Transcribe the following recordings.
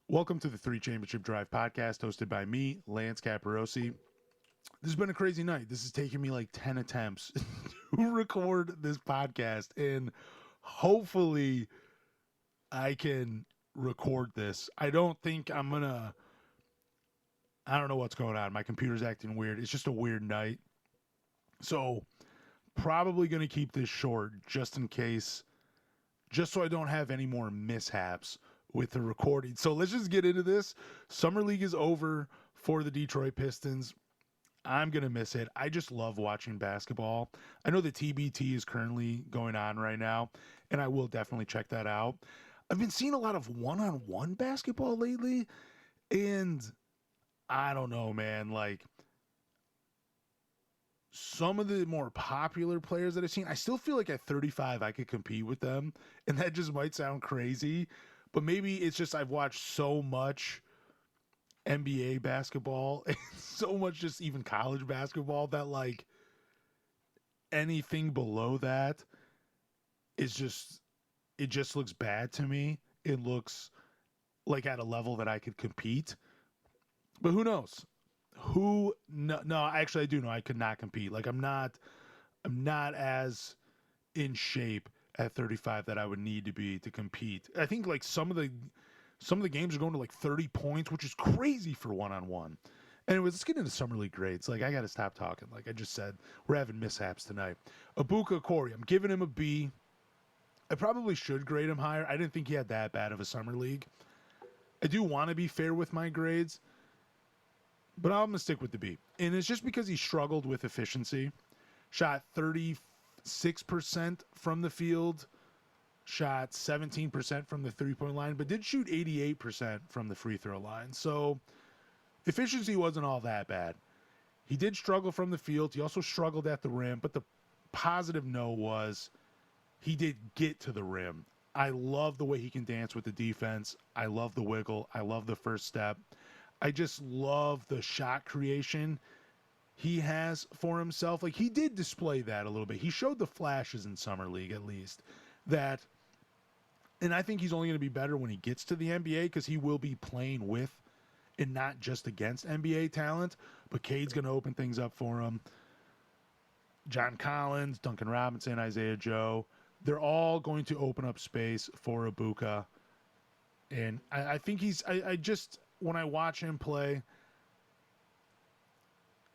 Welcome to the 3 Championship Drive podcast hosted by me, Lance Caporossi. This has been a crazy night. This has taken me like 10 attempts to record this podcast, and hopefully I can record this. I don't know what's going on. My computer's acting weird. It's just a weird night. So, probably going to keep this short just in case, just so I don't have any more mishaps with the recording. So let's just get into this. Summer League is over for the Detroit Pistons. I'm going to miss it. I just love watching basketball. I know the TBT is currently going on right now, and I will definitely check that out. I've been seeing a lot of one-on-one basketball lately, and I don't know, man. Like, some of the more popular players that I've seen, I still feel like at 35 I could compete with them, and that just might sound crazy. But maybe it's just I've watched so much NBA basketball and so much just even college basketball that like anything below that is just, it just looks bad to me. It looks like at a level that I could compete. But who knows? Actually I do know I could not compete. Like I'm not as in shape at 35 that I would need to be to compete. I think like some of the games are going to like 30 points, which is crazy for one-on-one. Anyways, let's get into Summer League grades. Like I got to stop talking. Like I just said, we're having mishaps tonight. Ibuka Corey, I'm giving him a B. I probably should grade him higher. I didn't think he had that bad of a Summer League. I do want to be fair with my grades, but I'm going to stick with the B. And it's just because he struggled with efficiency. Shot 36% from the field, shot 17% from the three-point line, but did shoot 88% from the free throw line. So efficiency wasn't all that bad. He did struggle from the field. He also struggled at the rim, but the positive note was he did get to the rim. I love the way he can dance with the defense. I love the wiggle. I love the first step. I just love the shot creation he has for himself. Like he did display that a little bit. He showed the flashes in Summer League at least that, and I think he's only going to be better when he gets to the NBA because he will be playing with and not just against NBA talent. But Cade's going to open things up for him. John Collins, Duncan Robinson, Isaiah Joe, they're all going to open up space for Ibuka. And I think I just, when I watch him play,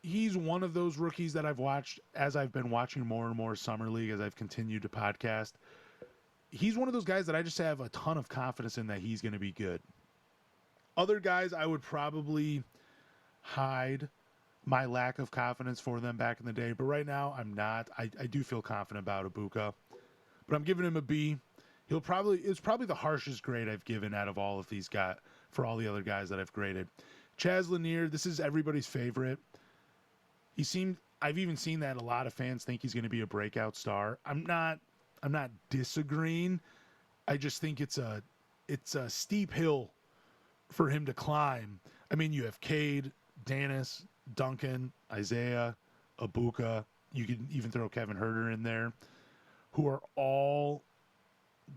he's one of those rookies that I've watched as I've been watching more and more Summer League as I've continued to podcast. He's one of those guys that I just have a ton of confidence in that he's going to be good. Other guys, I would probably hide my lack of confidence for them back in the day, but right now I'm not. I do feel confident about Ibuka, but I'm giving him a B. It's probably the harshest grade I've given out of all of these guys for all the other guys that I've graded. Chaz Lanier, this is everybody's favorite. I've even seen that a lot of fans think he's going to be a breakout star. I'm not disagreeing. I just think it's a steep hill for him to climb. I mean, you have Cade, Dennis, Duncan, Isaiah, Ibuka. You can even throw Kevin Huerter in there, who are all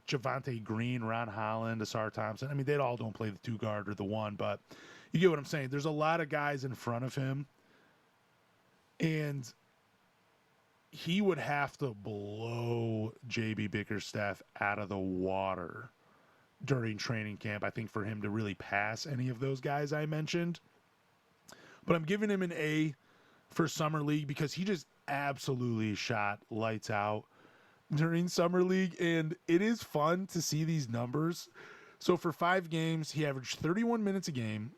Javonte Green, Ron Holland, Asar Thompson. I mean, they all don't play the 2 guard or the 1, but you get what I'm saying. There's a lot of guys in front of him, and he would have to blow JB Bickerstaff out of the water during training camp, I think, for him to really pass any of those guys I mentioned. But I'm giving him an A for Summer League because he just absolutely shot lights out during Summer League, and it is fun to see these numbers. So for 5 games, he averaged 31 minutes a game,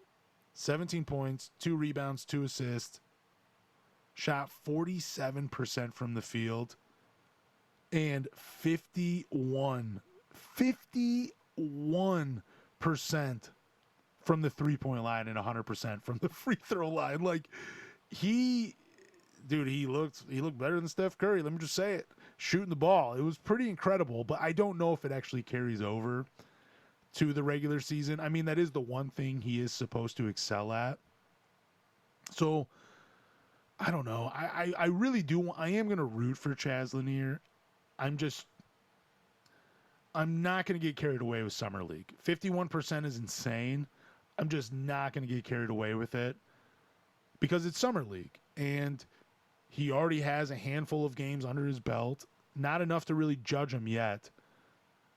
17 points, 2 rebounds, 2 assists, shot 47% from the field, and 51% from the three-point line and 100% from the free throw line. Like, he looked better than Steph Curry. Let me just say it. Shooting the ball. It was pretty incredible, but I don't know if it actually carries over to the regular season. I mean, that is the one thing he is supposed to excel at. So, I don't know. I really do. I am going to root for Chaz Lanier. I'm not going to get carried away with Summer League. 51% is insane, I'm just not going to get carried away with it because it's Summer League and he already has a handful of games under his belt. Not enough to really judge him yet,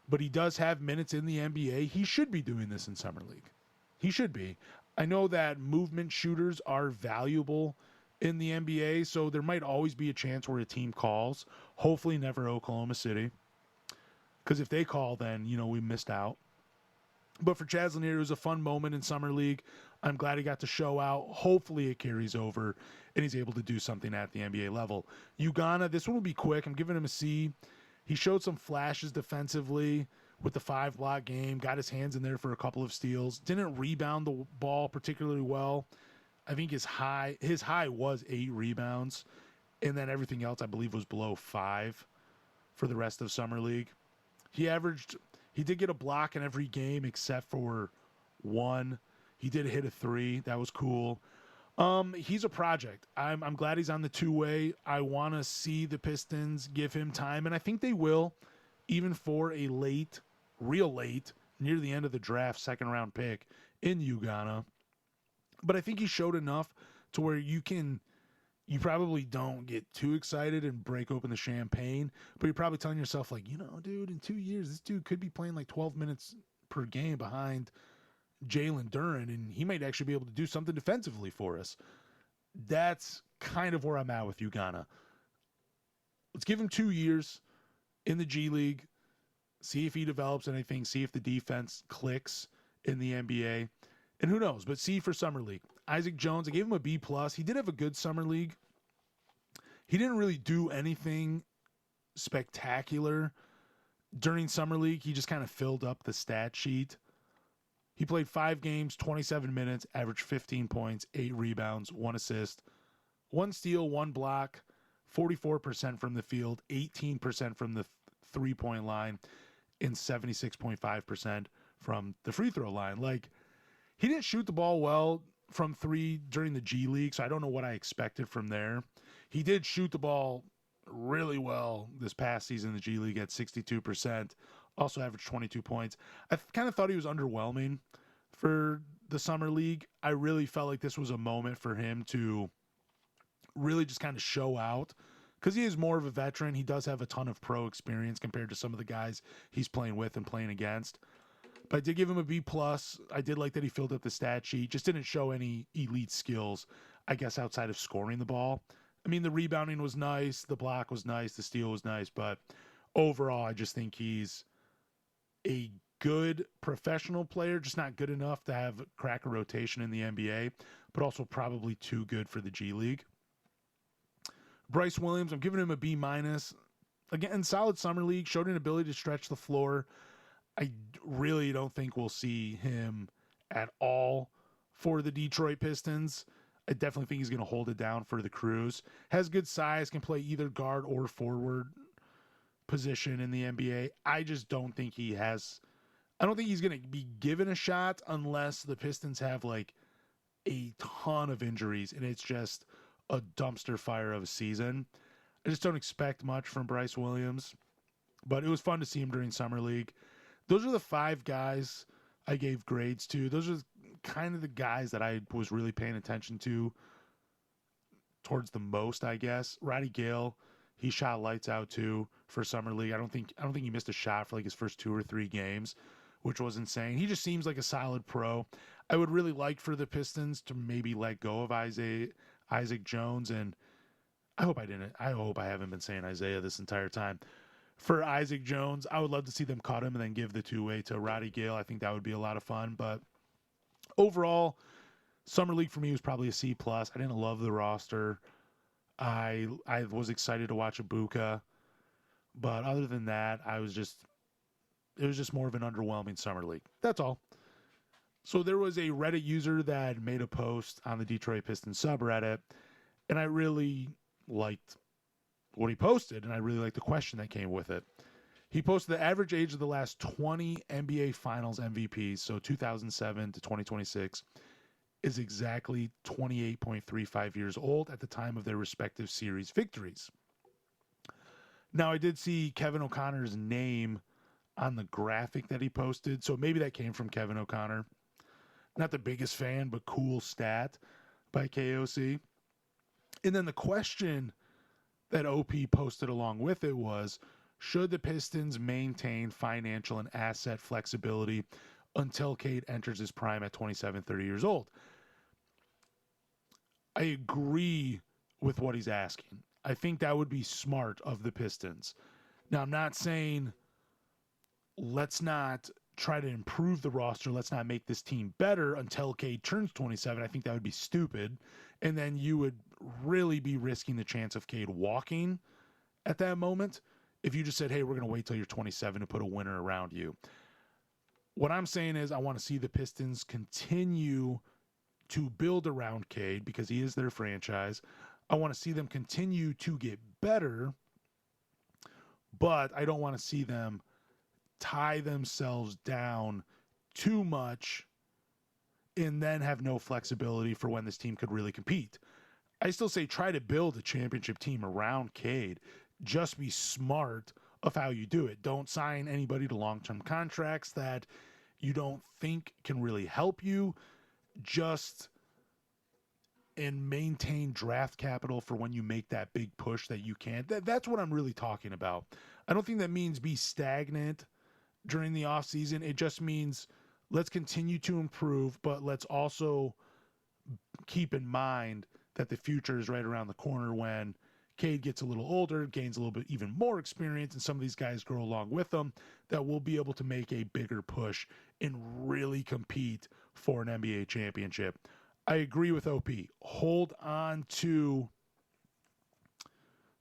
but he does have minutes in the NBA. He should be doing this in Summer League. He should be. I know that movement shooters are valuable in the NBA, so there might always be a chance where a team calls. Hopefully never Oklahoma City. Because if they call, then, we missed out. But for Chaz Lanier, it was a fun moment in Summer League. I'm glad he got to show out. Hopefully it carries over and he's able to do something at the NBA level. Ugana, this one will be quick. I'm giving him a C. He showed some flashes defensively with the 5-block game, got his hands in there for a couple of steals, didn't rebound the ball particularly well. I think his high was 8 rebounds, and then everything else I believe was below 5 for the rest of Summer League. He did get a block in every game except for one. He did hit a 3. That was cool. He's a project. I'm glad he's on the 2-way. I want to see the Pistons give him time, and I think they will, even for a real late, near the end of the draft, second-round pick in Ugana. But I think he showed enough to where you probably don't get too excited and break open the champagne, but you're probably telling yourself, like, dude, in 2 years, this dude could be playing like 12 minutes per game behind Jalen Duren, and he might actually be able to do something defensively for us. That's kind of where I'm at with Ugana. Let's give him 2 years in the G League, see if he develops anything, see if the defense clicks in the NBA, and who knows, but C for Summer League. Isaac Jones, I gave him a B+. He did have a good Summer League. He didn't really do anything spectacular during Summer League. He just kind of filled up the stat sheet. He played 5 games, 27 minutes, averaged 15 points, 8 rebounds, 1 assist, 1 steal, 1 block, 44% from the field, 18% from the three-point line, and 76.5% from the free throw line. Like, he didn't shoot the ball well from 3 during the G League, so I don't know what I expected from there. He did shoot the ball really well this past season in the G League at 62%. Also averaged 22 points. I kind of thought he was underwhelming for the Summer League. I really felt like this was a moment for him to really just kind of show out because he is more of a veteran. He does have a ton of pro experience compared to some of the guys he's playing with and playing against. But I did give him a B+. I did like that he filled up the stat sheet. Just didn't show any elite skills, I guess, outside of scoring the ball. I mean, the rebounding was nice. The block was nice. The steal was nice. But overall, I just think he's a good professional player, just not good enough to have crack a rotation in the NBA, but also probably too good for the G League. Bryce Williams, I'm giving him a B-. Again, solid Summer League, showed an ability to stretch the floor. I really don't think we'll see him at all for the Detroit Pistons. I definitely think he's going to hold it down for the Crews. Has good size, can play either guard or forward position in the NBA. I just don't think he's going to be given a shot unless the Pistons have like a ton of injuries and it's just a dumpster fire of a season. I just don't expect much from Bryce Williams, but it was fun to see him during Summer League. Those are the 5 guys I gave grades to. Those are kind of the guys that I was really paying attention to towards the most, I guess. Roddy Gale, he shot lights out too for Summer League. I don't think he missed a shot for like his first 2 or 3 games, which was insane. He just seems like a solid pro. I would really like for the Pistons to maybe let go of Isaac Jones, and I hope I haven't been saying Isaiah this entire time. For Isaac Jones, I would love to see them cut him and then give the 2-way to Roddy Gale. I think that would be a lot of fun. But overall, Summer League for me was probably a C+. I didn't love the roster. I was excited to watch Ibuka. But other than that, it was just more of an underwhelming Summer League. That's all. So there was a Reddit user that made a post on the Detroit Pistons subreddit, and I really liked what he posted, and I really liked the question that came with it. He posted the average age of the last 20 NBA Finals MVPs, so 2007 to 2026, is exactly 28.35 years old at the time of their respective series victories. Now, I did see Kevin O'Connor's name on the graphic that he posted, so maybe that came from Kevin O'Connor. Not the biggest fan, but cool stat by KOC. And then the question that OP posted along with it was, should the Pistons maintain financial and asset flexibility until Cade enters his prime at 27, 30 years old? I agree with what he's asking. I think that would be smart of the Pistons. Now, I'm not saying let's not try to improve the roster. Let's not make this team better until Cade turns 27. I think that would be stupid. And then you would really be risking the chance of Cade walking at that moment if you just said, hey, we're going to wait till you're 27 to put a winner around you. What I'm saying is I want to see the Pistons continue to build around Cade because he is their franchise. I want to see them continue to get better, but I don't want to see them tie themselves down too much and then have no flexibility for when this team could really compete. I still say try to build a championship team around Cade. Just be smart of how you do it. Don't sign anybody to long-term contracts that you don't think can really help you. Just and maintain draft capital for when you make that big push that you can. That's what I'm really talking about. I don't think that means be stagnant during the offseason. It just means let's continue to improve, but let's also keep in mind that the future is right around the corner when Cade gets a little older, gains a little bit even more experience, and some of these guys grow along with them, that we'll be able to make a bigger push and really compete for an NBA championship. I agree with OP. Hold on to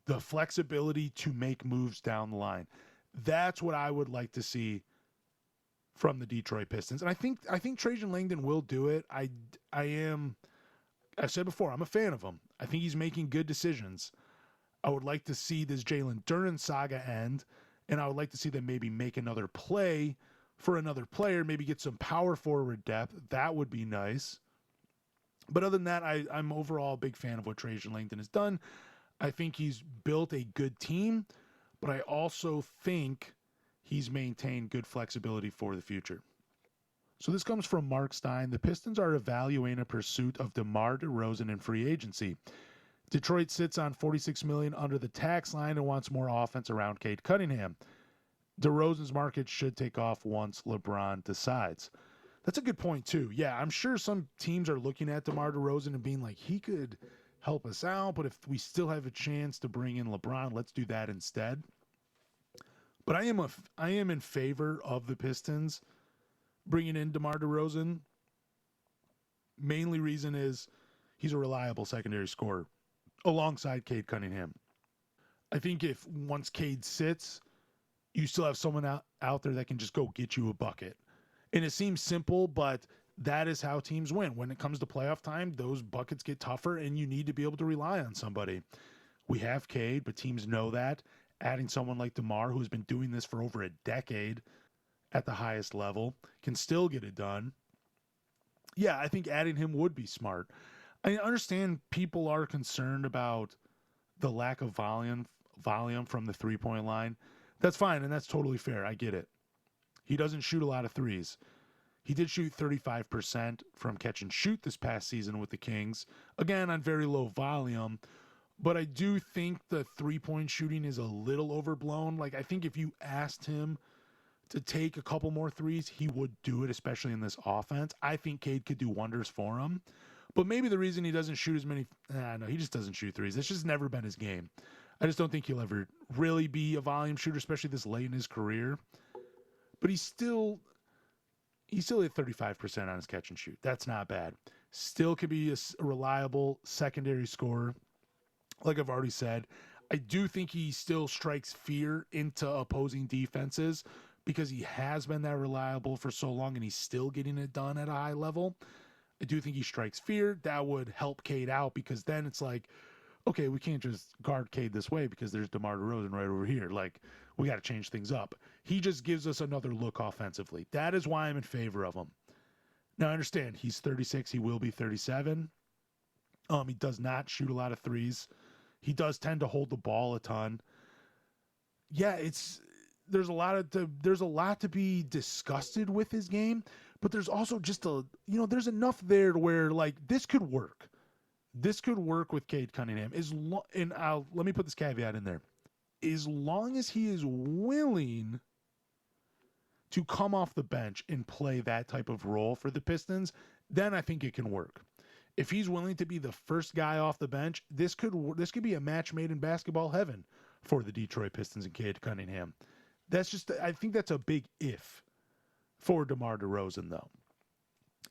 the flexibility to make moves down the line. That's what I would like to see from the Detroit Pistons. And I think Trajan Langdon will do it. I've said before, I'm a fan of him. I think he's making good decisions. I would like to see this Jalen Duren saga end, and I would like to see them maybe make another play for another player, maybe get some power forward depth. That would be nice. But other than that, I'm overall a big fan of what Trajan Langdon has done. I think he's built a good team, but I also think he's maintained good flexibility for the future. So this comes from Mark Stein. The Pistons are evaluating a pursuit of DeMar DeRozan in free agency. Detroit sits on $46 million under the tax line and wants more offense around Cade Cunningham. DeRozan's market should take off once LeBron decides. That's a good point, too. Yeah, I'm sure some teams are looking at DeMar DeRozan and being like, he could help us out, but if we still have a chance to bring in LeBron, let's do that instead. But I am in favor of the Pistons bringing in DeMar DeRozan. Mainly reason is he's a reliable secondary scorer alongside Cade Cunningham. I think if once Cade sits, you still have someone out there that can just go get you a bucket. And it seems simple, but that is how teams win. When it comes to playoff time, those buckets get tougher, and you need to be able to rely on somebody. We have Cade, but teams know that. Adding someone like DeMar, who's been doing this for over a decade at the highest level, can still get it done. Yeah, I think adding him would be smart. I understand people are concerned about the lack of volume from the three-point line. That's fine, and that's totally fair. I get it. He doesn't shoot a lot of threes. He did shoot 35% from catch and shoot this past season with the Kings. Again, on very low volume. But I do think the three-point shooting is a little overblown. Like, I think if you asked him to take a couple more threes, he would do it, especially in this offense. I think Cade could do wonders for him. But maybe the reason he doesn't shoot as many... no, he just doesn't shoot threes. It's just never been his game. I just don't think he'll ever really be a volume shooter, especially this late in his career. But he's still at 35% on his catch and shoot. That's not bad. Still could be a reliable secondary scorer. Like I've already said, I do think he still strikes fear into opposing defenses because he has been that reliable for so long and he's still getting it done at a high level. I do think he strikes fear. That would help Cade out because then it's like, okay, we can't just guard Cade this way because there's DeMar DeRozan right over here. Like, we got to change things up. He just gives us another look offensively. That is why I'm in favor of him. Now, I understand he's 36. He will be 37. He does not shoot a lot of threes. He does tend to hold the ball a ton. Yeah, there's a lot to be disgusted with his game, But there's also just there's enough there to where, like, this could work. This could work with Cade Cunningham. Let me put this caveat in there. As long as he is willing to come off the bench and play that type of role for the Pistons, then I think it can work. If he's willing to be the first guy off the bench, this could be a match made in basketball heaven for the Detroit Pistons and Cade Cunningham. I think that's a big if for DeMar DeRozan, though.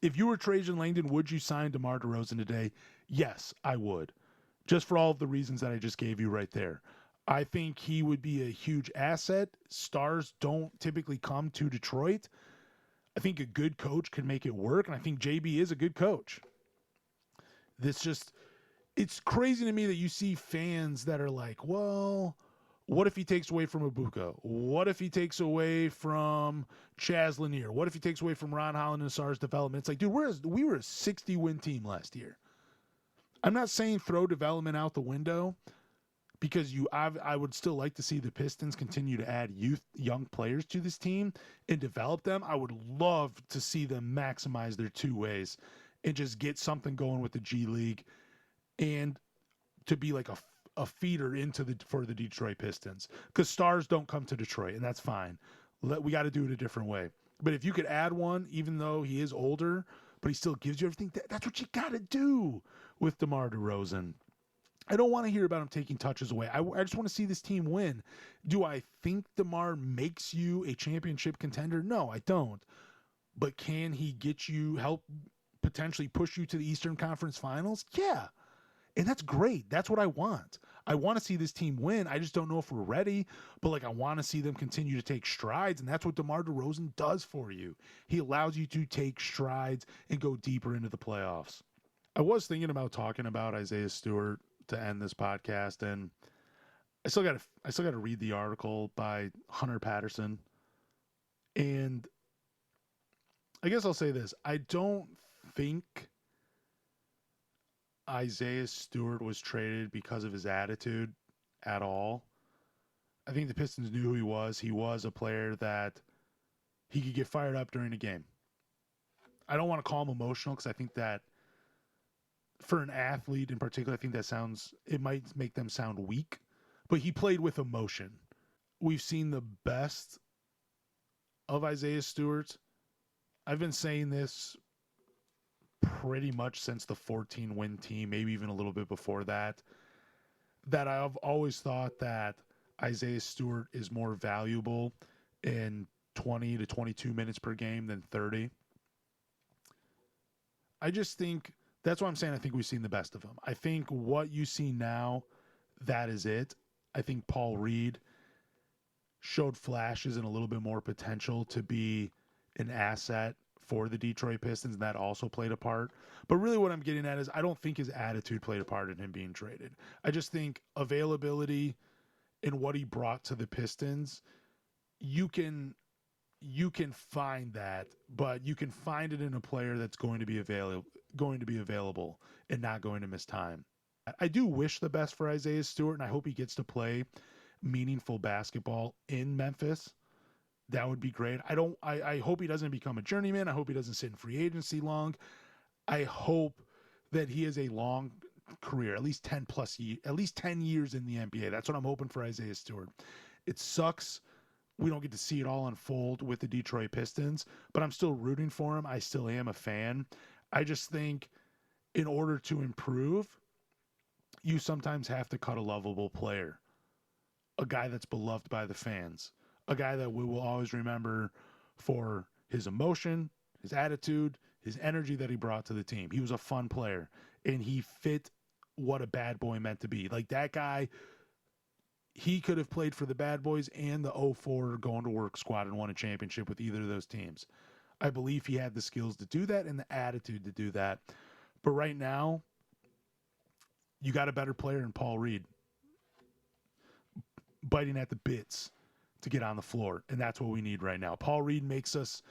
If you were Trajan Langdon, would you sign DeMar DeRozan today? Yes, I would. Just for all of the reasons that I just gave you right there. I think he would be a huge asset. Stars don't typically come to Detroit. I think a good coach can make it work, and I think JB is a good coach. It's crazy to me that you see fans that are like, well, what if he takes away from Ibuka? What if he takes away from Chaz Lanier? What if he takes away from Ron Holland and Sar's development? It's like, dude, we were a 60-win team last year. I'm not saying throw development out the window, because I would still like to see the Pistons continue to add young players to this team and develop them. I would love to see them maximize their two ways and just get something going with the G League and to be like a feeder for the Detroit Pistons, because stars don't come to Detroit, and that's fine. We got to do it a different way. But if you could add one, even though he is older, but he still gives you everything, that's what you got to do with DeMar DeRozan. I don't want to hear about him taking touches away. I just want to see this team win. Do I think DeMar makes you a championship contender? No, I don't. But can he help potentially push you to the Eastern Conference Finals? Yeah. And that's great. That's what I want. I want to see this team win. I just don't know if we're ready, but I want to see them continue to take strides, and that's what DeMar DeRozan does for you. He allows you to take strides and go deeper into the playoffs. I was thinking about talking about Isaiah Stewart to end this podcast, and I still got to read the article by Hunter Patterson. And I guess I'll say this. I don't think Isaiah Stewart was traded because of his attitude at all. I think the Pistons knew who he was. He was a player that he could get fired up during a game. I don't want to call him emotional, because I think that for an athlete in particular, I think it might make them sound weak, but he played with emotion. We've seen the best of Isaiah Stewart. I've been saying this pretty much since the 14-win team, maybe even a little bit before that I've always thought that Isaiah Stewart is more valuable in 20 to 22 minutes per game than 30. I just think that's why I'm saying I think we've seen the best of him. I think what you see now, that is it. I think Paul Reed showed flashes and a little bit more potential to be an asset for the Detroit Pistons, and that also played a part. But really what I'm getting at is I don't think his attitude played a part in him being traded. I just think availability and what he brought to the Pistons, you can find that, but you can find it in a player that's going to be available and not going to miss time. I do wish the best for Isaiah Stewart, and I hope he gets to play meaningful basketball in Memphis. That would be great. I hope he doesn't become a journeyman. I hope he doesn't sit in free agency long. I hope that he has a long career, at least 10 years in the NBA. That's what I'm hoping for Isaiah Stewart. It sucks we don't get to see it all unfold with the Detroit Pistons, but I'm still rooting for him. I still am a fan. I just think in order to improve, you sometimes have to cut a lovable player, a guy that's beloved by the fans, a guy that we will always remember for his emotion, his attitude, his energy that he brought to the team. He was a fun player, and he fit what a bad boy meant to be. Like, that guy, he could have played for the Bad Boys and the 04 Going to Work squad and won a championship with either of those teams. I believe he had the skills to do that and the attitude to do that. But right now, you got a better player in Paul Reed, biting at the bits to get on the floor, and that's what we need right now. Paul Reed makes us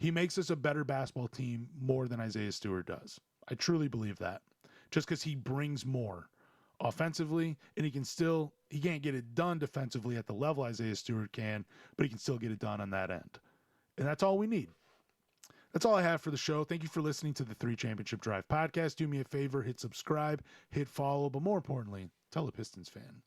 a better basketball team more than Isaiah Stewart does. I truly believe that, just because he brings more offensively, and he can't get it done defensively at the level Isaiah Stewart can, but he can still get it done on that end. And that's all we need. That's all I have for the show. Thank you for listening to the 3 Championship Drive podcast. Do me a favor, hit subscribe, hit follow, but more importantly, tell a Pistons fan.